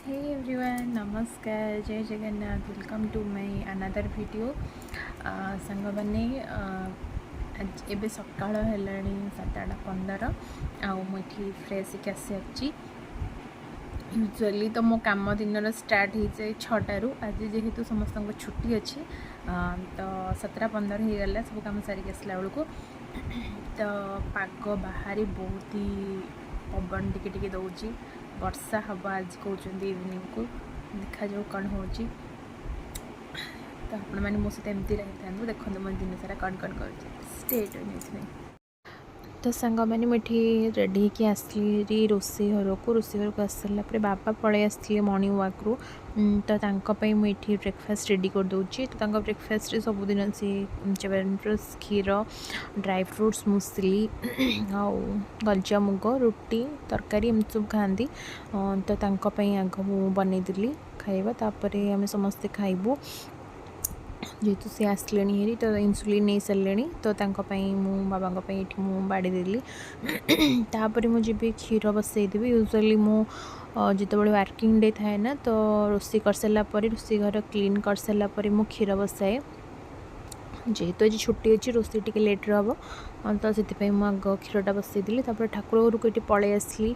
हे everyone, नमस्कार, जय Jagannath. Welcome to my another video. सांग मैंने एबे सकाळ हेलाणी 7:15 आउ मुझे फ्रेश होकर आसी। यूजुअली तो मो काम दिन स्टार्ट हो जाए 6टारू। आज जेहेतु समस्त छुट्टी अच्छी तो 7:15 हो गला सब कम सारिक आसला बेलू तो पाग बाहरी बहुत ही पवन टिके दौर वर्षा हम आज कहते इवनिंग को देखा जाऊ कौन हो तो आपण मैंने मो सहित एमती रही था देखते मैं दिन सारा कौन कौन कर स्टेट तो सांग मैंने मुझे रेडी होकर आसली रोसे घर को आस सारापर बापा पलि आसते मॉर्निंग वॉक रू तो मुझे ब्रेकफास्ट रेडी कर दूची। तो ब्रेकफास्ट सबुदिन सी च्यवनप्राश क्षीर ड्राई फ्रूट्स मुसली आउ गजा मुग रुटी तरकारी एम सब खाती तो आग बनईदेली खाइबा तापर आम समस्ते खाइबू जेहेतु सी आसले हेरी तो इन्सुलिन नहीं सारे तो मो बाबा मु बाड़ी देली तापर मुझे क्षीर बसईदेवी। यूजुअली मो जिते वर्किंग डे थाए ना तो रोषे कर सारापर रोषे घर क्लीन कर सारापर मु क्षीर बसाए जेहेतु आज छुट्टी अच्छी रोषे टी लेट्रे हम तो से आग क्षीरटा बसईदेली ठाकुर घर को ये पलि आसली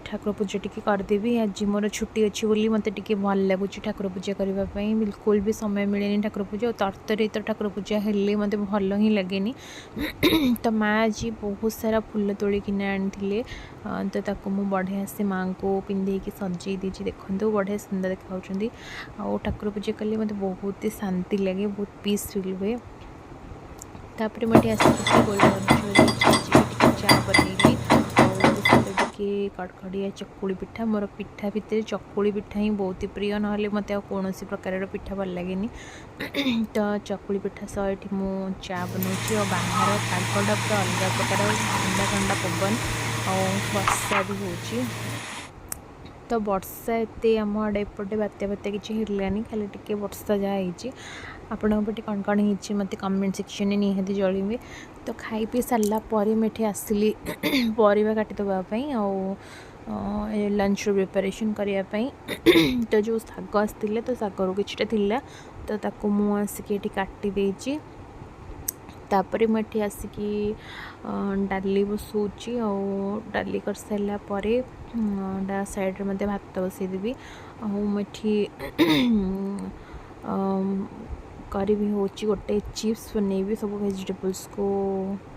ठाकुर पूजा टी करदेवी। आज मोर छुट्टी अच्छी बोली मत टे भल लगुच ठाकुर पूजा करने बिल्कुल भी समय मिले ठाकुर पूजा तरतरी तो ठाकुर पूजा हेल्ले मत भल ही लगे तो माँ आज बहुत सारा फूल तोड़िकिन आनी तो बढ़िया से माँ को पिंधे सजे देती देखो बढ़िया सुंदर देखा ठाकुर पूजा कले मत बहुत ही शांति लगे बहुत पीस फिल हुए। तापर मुझे आसिक गोलमरीच चा बनैली टे कड़कड़िया चकुली पिठा मोर पिठा भितर चकुली पिठा ही बहुत ही प्रिय ना मत कौन प्रकार पिठा भल लगे तो चकुली पिठा सह मु चा बनाऊँगी और बाहर पागटा पूरा अलग प्रकार ठंडा ठंडा पवन और वर्षा भी हो तो वर्षा एते आम आड़े एपटे बात्या बात्या किसी हेलानी खाली टिके वर्षा जहाँ आपण पटे कौन कौन हो मत कमेंट सेक्शन में निहाती जल्वे। तो खाई पी सारापर मुझे आसली परिवा काटिदेवाई लंच प्रिपरेशन करने तो जो शाग आसते तो शागर किछटा थिला तो मुझे काटी देची तापर मुझे आसिक डाली बसाऊँगी डाली कर सारापर साइड में भात बसईदेवी मुझे करी हूँ गोटे चिप्स बनैबी सब वेजिटेबल्स को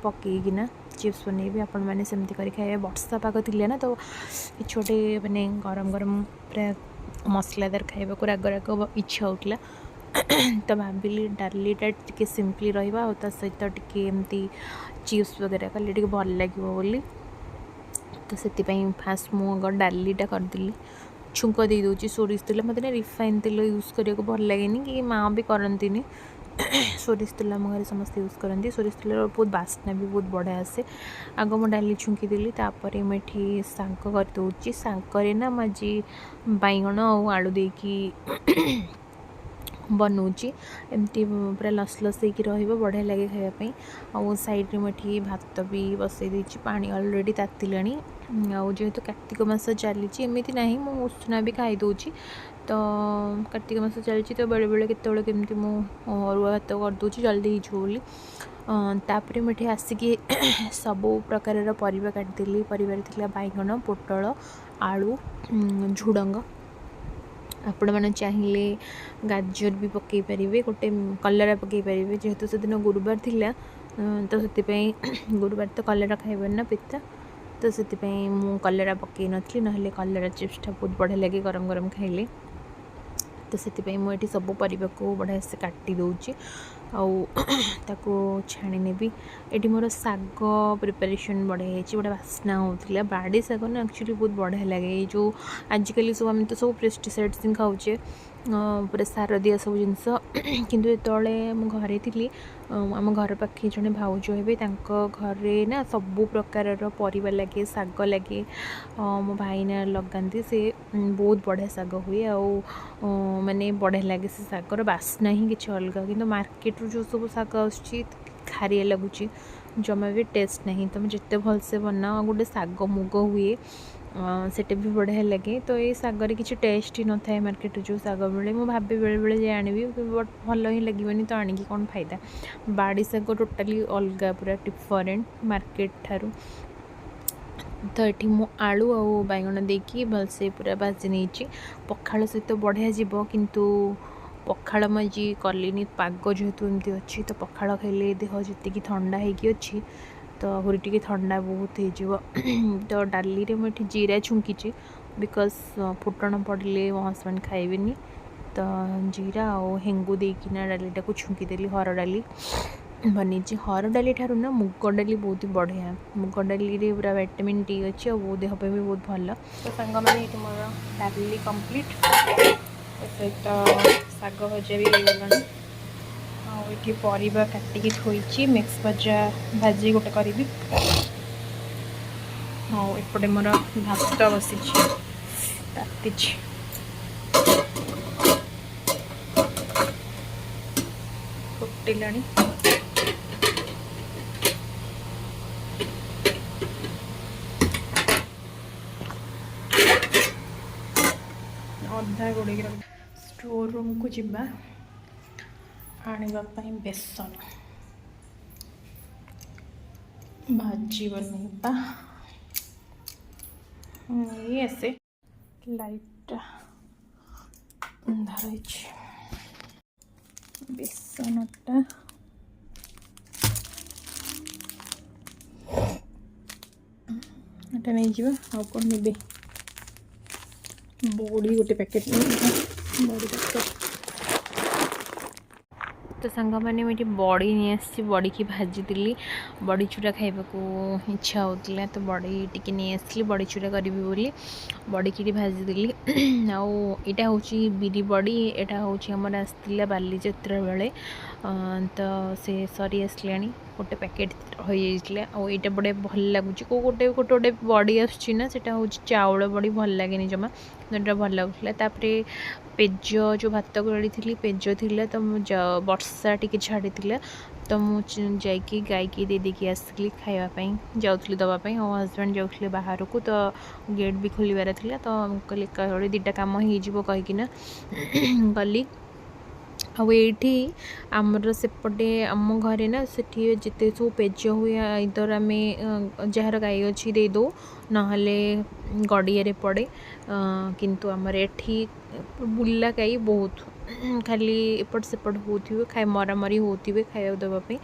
पकईकिना चिप्स बनैबी आपण मैंने सेमती कर खाए वर्षा पाग थी ना तो कि गोटे मैंने गरम गरम पूरा मसलादार खावा को राग राग इच्छा होता तो भाविली डालीटा टी सिंपली रहा सहित टी एमती चिप्स वगैरह कले टी भल लगे बोली तो से फास्ट मुझे डालीटा करदेली छुंक दे दूची सोरिष तेल मत रिफाइन तेल यूज करने को भल लगे कि माँ भी करती सोरिष तेल आम घर समस्त यूज करती सोरिष तेल बहुत बास्ना भी बहुत बढ़िया आसे। आग मु डाली छुंकी देली तापर मुझे शाग करदे शागर ना मुझे बैगण और आलू देकी बनाऊँगी एमती पूरा लस लस बढ़िया लगे खायापी और सैड्रे मुझे भात भी बसई देती पानी अलरेडी तातिला जेहेतु कार्तिक मास चली एमती ना मु उषुना भी खाई दूची तो कार्तिक मास चली तो बेले बेले केत केमती मु अरुआ भात करदे जल्दी बोली तापर मुझे आसिक सबू प्रकार परिवा काटिदेली परिवार थिला बैगण पोटल आलू झुडंग आपण मैंने चाहिए गाजर भी पकई पारे गोटे कलरा पकई पारे जेहेतु से दिन गुरुवार थिला तो से गुरुवार तो कलरा खाइबार ना पिता तो से मु कलरा पकई नी ना कलरा चिप्सटा बहुत बढ़िया लगे गरम गरम खाइले तो से मुझे सब परिवा को बढ़िया से काटी दूची ताको छाणी नेबी ये मोर शाग प्रिपरेशन बढ़िया बढ़िया बास्ना होता बाड़ी शाग ना एक्चुअली बहुत बढ़िया लगे जो आजिकल सब आम तो सब पेस्टिसाइड्स ही खाऊे पूरा सार दिया सब जिनस किंतु जो घरे थी आम घर पाखे जड़े भाउज हे घरे ना सबू प्रकार परिवा लगे शाग लगे मो भाई ना लगाती से बहुत बढ़िया शाग हुए माने बढ़िया लगे से शागर बास्ना ही किसी अलग कि मार्केट जो सब शाग आरिया लगुच जमा भी टेस्ट नहीं तुम जिते भलसे बना गोटे शाग मुग हुए सेटा भी बढ़िया लगे। तो ये सागर किसी टेस्ट ही न था मार्केट जो साग मिले मुझे भावे बेले बेले जे आनी बट भल ही लगे तो आणिकी कौन फायदा। बाड़ी साग टोटाली अलग पूरा डिफरेंट मार्केट ठारू। तो ये मु आलू आ बैगण देकी भलसे पूरा भाजी नहीं पखाड़ सहित बढ़िया जीव किंतु पखाड़ मुझे कलिनी पाग जेहेतु एमती अच्छी तो पखाड़ खाइले देह जी ठंडा होगी तो आहरी टी ठंडा बहुत हो तो डाली रे मुझे जीरा छुंकी बिकज फुटण पड़े मो हजबैंड खाइबेनी तो जीरा और हेंगू देकिना डालीटा को छुंकीदेली हर डाली बनी। हर डाली ठार ना मुग डाली बहुत बढ़िया मुग डाली रे पूरा विटामिन डी अच्छी और वो देह भी बहुत भल। तो सांग मैंने ये मोर डाली कंप्लीट सहित शाग भजा भी होगला ये परिवा काटिकी थोड़ी मिक्स भजा भाजी गोटे करी एपटे मोर भात बसी ताती फुटिला अधा गोड़े स्टोर रूम को जीवा आने बेसन भाजी बनवा ये ऐसे लाइट धर बेसनटा एटा नहीं जीवा आ कौन ने बड़ी गोटे पैकेट बड़ी पैकेट। तो सांग मैंने मुझे बड़ी नहीं आसी बड़ी की भाजी दिली बड़ी चूरा खाइबा को इच्छा होता तो बड़ी टिके नहीं आसली बड़ी चूरा करी बोली बड़ी की भाजी दिली आईटा हूँ बिरी बड़ी एटा हूँ आमर आसला बालीजात्रा बेले तो से सरी आसला गोटे पैकेट हो जाता आईटा बड़े भल लगुच गोटे गोटे गोटे बड़ी आसना हूँ चाउल बड़ी भल लगे जमा जोटा भल लगुला पेज जो भात गड़ी थी पेज थी तो वर्षा टी छाड़ी तो मुझे गाय की दे देकी आसली खावाई जाऊली दवापाई और हजबैंड जाऊे बाहर को तो गेट भी खोलिबार था तो कहली एकाबले दुटा कम हो कहीकिना गली आठी आमर सेपटे आम घरे ना से जिते सब पेज हुए इधर आम जार गाई अच्छी दे दो ना गड़िया पड़े किंतु आमर एठी बुला गाई बहुत खाली एपट सेपट हो खाए मरामरी होते खाया देवाई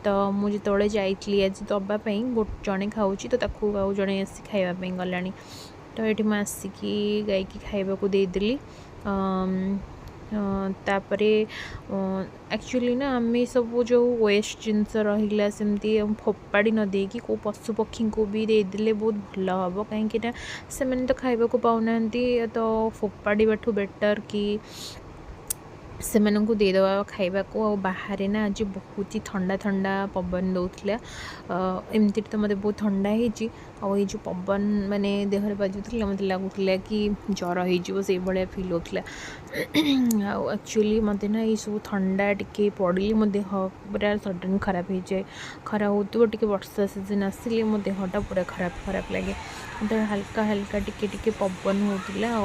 तो मुझे जो जाइली आज दवापाई जड़े खाऊँ तो आउ जड़े आसी खावाई गला तो ये मुझे आसिकी गाई की खावाक देदेली तापरे एक्चुअली ना आम सब जो वेस्ट जिनस रहा सेमती फोपाड़ी न देकी को पशु पक्षी को भी देदेले बहुत भल हम कहीं से तो खाइबा पाऊना तो फोपाड़ाठू बेटर कि से देदेवा खाइबा को बाहर ना आज बहुत ही ठंडा ठंडा पवन दौला एमती तो मत बहुत ठंडा हो जो पवन माने देहरे बाजुला मत लगुला कि जर हो भाया फिल होता एक्चुअली मत ना ये सब ठंडा टी पड़े मो देह पूरा सडन खराब हो जाए खरा हो टे वर्षा सीजन आसिले मो देहटा पूरा खराब खराब लगे तो हल्का हल्का टी पवन होता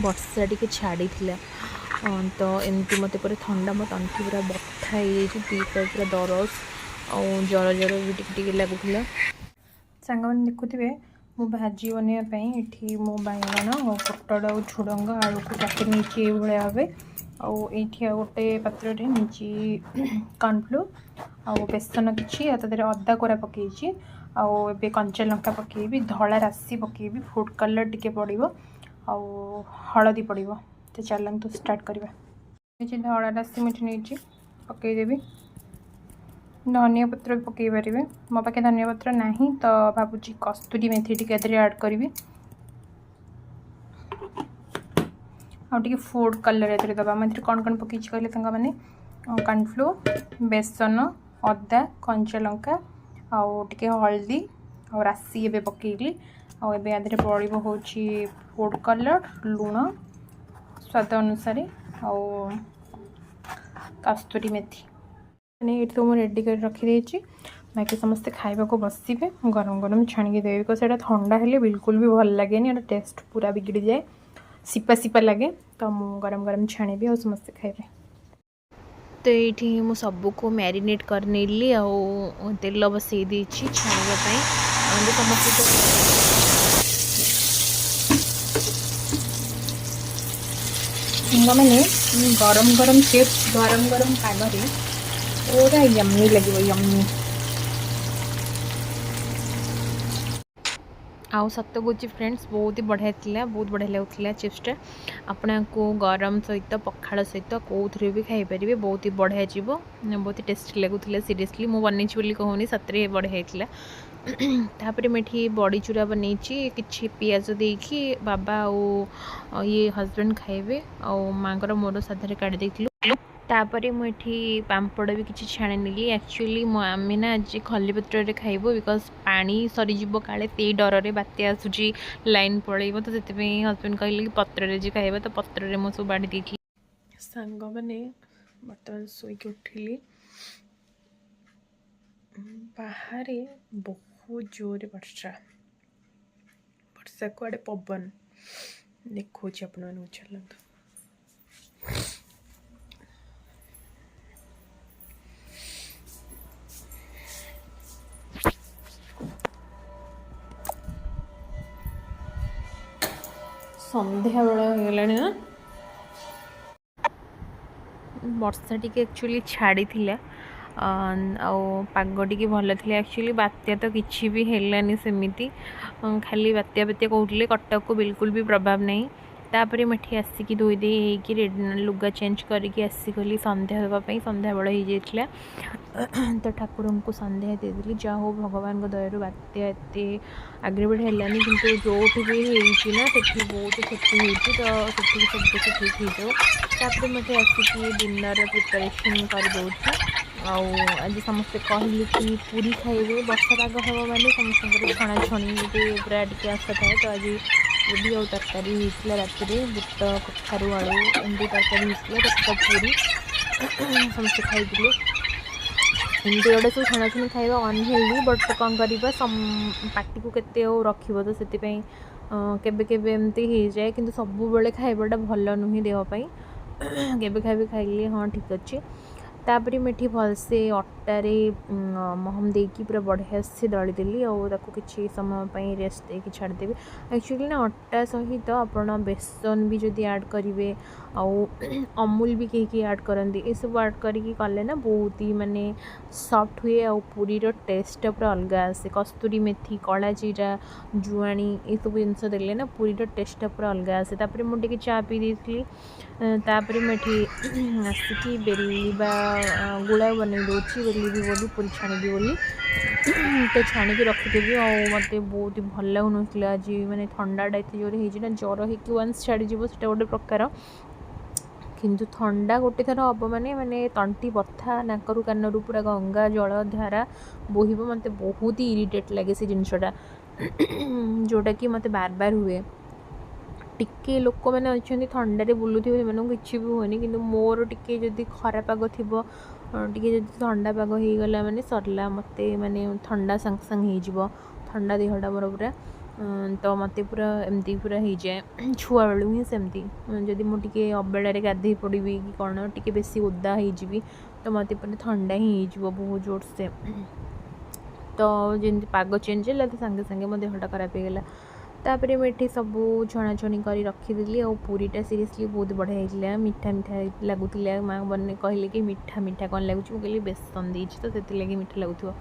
वर्षा टी छाड़ी तो एमती मत पूरा ठंडा मो तंठी पूरा बथा हो पूरा दरज और जर जर भी टी लगुला सांग मैंने देखुए मु भाजी बनवाई ये मो बैगण और पोटल और झुड़ंग आलू को काटि नहीं भाया भाव आईटी गोटे पात्र नहीं कॉर्नफ्लोर आ बेसन किसी अदा कोरा पकई आए कंचा लंका पकईबी धला राशि पकईबी फूड कलर टी पड़ो आ हलदी पड़ो तो चलन तो स्टार्ट करवा धला राशि मुझे नहीं पकईदेवी धनिया पत्र भी पकई पारे मो पाखे धनिया पत्र ना तो भावुँ कस्तूरी मेथी टी ऐड करी आगे फूड कलर ये दबा मैं कौन कौन पकई कहले सांग मैंने कॉर्नफ्लोर बेसन अदा कंचा लंका आउे हल्दी और राशि ए पकईली आधे पड़ो हूँ फूड कलर लुण स्वाद अनुसार आ कस्तूरी मेथी ये तो मुझे रेडी कर रखी बाकी समस्ते खाइबा को बसबे गरम गरम छाणिकी देवी बिकज से ठंडा हेले बिल्कुल भी भल लगे टेस्ट पूरा बिगड़ी जाए सिपा सिपा लगे तो मु गरम गरम छाणीबी और समस्ते खाइबे। तो ये मु सबको मैरिनेट कर नेली आ तेल बसई देछि छाणीबा मैंने गरम गरम चिप्स गरम गरम पागरे पूरा यम्मी लगे यम्मी आउ सत कौच फ्रेंड्स बहुत ही बढ़िया था बहुत बढ़िया लगुला चिप्सटा आपन को गरम सहित पखाड़ सहित कौन भी खाईपर बहुत ही बढ़िया जीव बहुत ही टेस्टी लगुला सीरीयसली मु बनई बोली कहूनी सतरे बढ़िया तापर मैं बड़ी चूरा बनई कि पियाज देकी बाबा आ ये हजबैंड खाइबे आ माँ मोर साधारे काढ़ी देथिलु तापर मुझे पापड़ भी किसी छाणी नेली एक्चुअली आम ना आज खली पत्र खाइबू बिकज पानी सरीज काले ते डर से बात्या आसूची लाइन पलैब तो से हजबैंड कहले कि पत्र खाइबा तो पत्र मो सब बाड़ी दी सांग मैंने बर्तमान शोक उठिली बाहर बहुत जोर वर्षा वर्षा को आड़े पवन देखो आपण चलत संध्या बेला हो गला ना वर्षा टी एक्चुअली छाड़ी थिला पाग टी भल थी एक्चुअली बात्या तो किसी भी हेलानी सेमिति खाली बात्या बात्या कहते कटक को बिल्कुल भी प्रभाव नहीं तापर मुझे आसिकी धोई दे लुगा चेंज करके आसीगली संध्या देवाई संध्या बेल हो जाता तो ठाकुर को संध्या देदेली जहाँ हो भगवान दयारू बात्या एत आगे बढ़े हेलानी कि जो भी होना से बहुत क्षति होती तो से सब कुछ ठीक हो जापर मत आसिकी डिनर प्रिपरेसन कर आज समस्ते कहले कि पूरी खाइबे वर्षा पाग हम मैंने समस्त छणाछणी पूरा टी आशा थाए तो आज पूरी और तरकारी होता रात बुट कखारू आलू एमती तरकारी होता तो पूरी समस्ते खाई एमती गोटे सब छणाछुणी खाଇବା अनहेल्दी बट कौन करवा पार्टी को केते रख तो से केबे केबे एमती हो जाए कि सब बेले खाइबाटा भल नुहे देहपाई केबे खाइबे खाइले हाँ ठीक अच्छे तापर मैं भलसे अटारे महम देकी पूरा बढ़िया से दलीदेली और किसी समय रेस्ट देकी छाड़देवी एक्चुअली ना अटा सहित आपड़ बेसन भी जदि ऐड करेंगे अमूल भी कहीं ऐड करती ये सब ऐड करके कले ना बहुत ही माने सॉफ्ट हुए आ पूरी टेस्ट पूरा अलग आसे कस्तूरी मेथी कला जीरा जुआणी ये सब जिनस देले ना पूरी टेस्ट पूरा अलग आसे तापर मुझे चा पी देती तापर मुझे आसिकी बेलवा गुड़ा बन दूसरी बेली बोली पूरी छाणी बोली तो छाणी रखिदेवी और मत बहुत भल लगुन आज मैंने ठंडाटा एत जोर हो ज्वर हो वन्स छाड़ीज से गोटे प्रकार किंतु ठंडा गोटे थर हम मैंने मैंने तंटी बथा नाकरू कानरू पूरा गंगा जल धारा बोहब मत बहुत ही इरिटेट लगे से जिनसटा जोटा कि मत बार बार हुए टिके लोक मैंने अच्छा थंडे बुलूथे किसी भी हुए कि मोर टिके जदि खराब पाग थी टे ठंडा पाग हो गला मैंने सरला मत माने ठंडा सांग सांग हो ठंडा देहटा मोर पूरा तो मत पूरा एमती पूरा हो जाए छुआ बेलू ही सेमती जदि मुझे अबेड़े गाधे पड़ी कि कौन टी बेसी ओदा हो तो मत पूरा ठंडा ही हो बहुत जोर से तो जमी पाग चेंज है तो सांगे सांगे मो देहटा खराब हो गला तापर मुझे सब छणाछणी कर रखीदी और पूरीटा सीरीयसली बहुत बढ़िया होता मीठा मीठा लगुला माँ बने कहले कि मीठा मीठा कौन लगुच मुझे बेसन देती तो से मीठा लगुव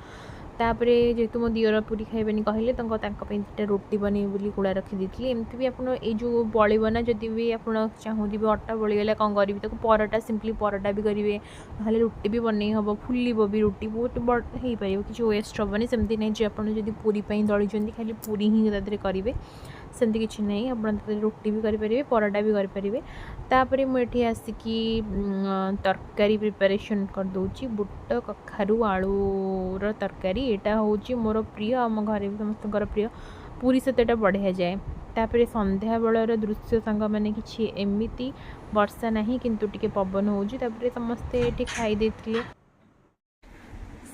तापर जेहेतु मो दियर पूरी खाइबेनि कहले दुटा रोटी बने बोली गुड़ा रखीदी एमती भी आपड़ ये बलना जदि भी आप चाहूबे अटा बलीगला कौन करी पराटा सिंपली पराटा भी करेंगे ना रुटी भी बन हम फुल भी रुटी बहुत बड़ हो पार कि वेस्ट हेनी सेमती नहीं जो आपड़ जब पूरी दली खाली पूरी ही करेंगे सेमती किसी ना आप रुटी भी करेंगे पराटा भी करेंगे तापर मुझे आसिकी तरकारी प्रिपरेशन कर दूची बुट कखारू आलूर तरकारी यहाँ हूँ मोर प्रिय आम घर भी समस्त प्रिय पूरी सतटा बढ़िया जाए तापर संध्या बेलर दृश्य सांग मैंने कि एमती वर्षा ना किंतु टिके पवन हो समस्ते ये खाई देथिले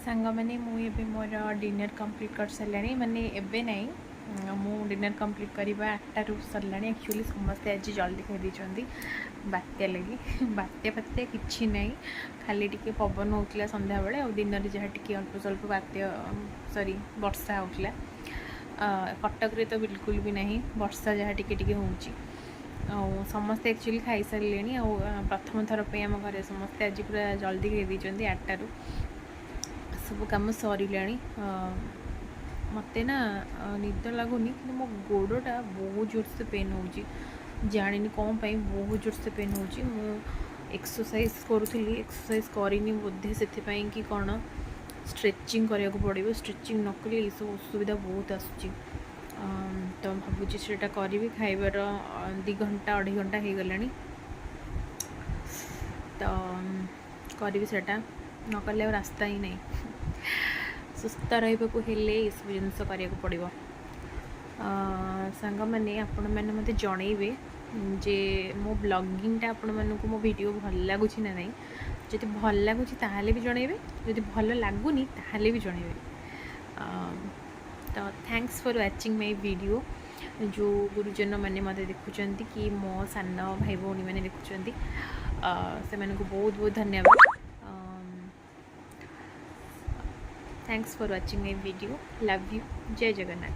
सांग मैंने मुझे मोर डिनर कंप्लीट कर सारे माने एबे नहीं मु डिनर कंप्लीट करवा 8 सरला एक्चुअली समस्ते आज जल्दी खाई बात्या लगी बात्या फात्या किसी ना खाली टी पवन होता संध्या बेले और दिन में जहाँ टी अल्प स्वल्प बात्या सॉरी वर्षा होता कटक रे तो बिल्कुल भी नहीं वर्षा जहाँ टी हो समस्ते एक्चुअली खाई सारे प्रथम थर पे आम घर समस्ते आज पूरा जल्दी खाई 8 सब कम सर मत ना निद लगुनि कि मो गोड़टा बहुत जोर से पेन हो जानी कौन पाई बहुत जोर से पेन हो एक्सरसाइज करूली एक्सरसाइज करनी बोधे से कि कौन स्ट्रेचिंग करने को पड़ो स्ट्रेचिंग न कले ये सब असुविधा बहुत आसूँ तो भावुँ से करी खाइबार 2 घंटा 2.5 घंटा हो गला तो करी से न कले रास्ता ही नहीं सुस्थ रही हेले ये सब जिनस करा पड़ो सांग मैंने आपण मैंने मत जनइबे जे मो ब्लॉगिंगटा आपण मानक मो वीडियो भल लगुच ना नहीं जब भल लगुच ताहले भी जनइबे जब भल लगुनि ताहले भी जनइबे तो thanks for watching my video जो गुरुजन मैंने मत देखुं कि मो सान भाई भौणी मैंने देखुं से बहुत बहुत धन्यवाद thanks for watching my video love you जय जगन्नाथ।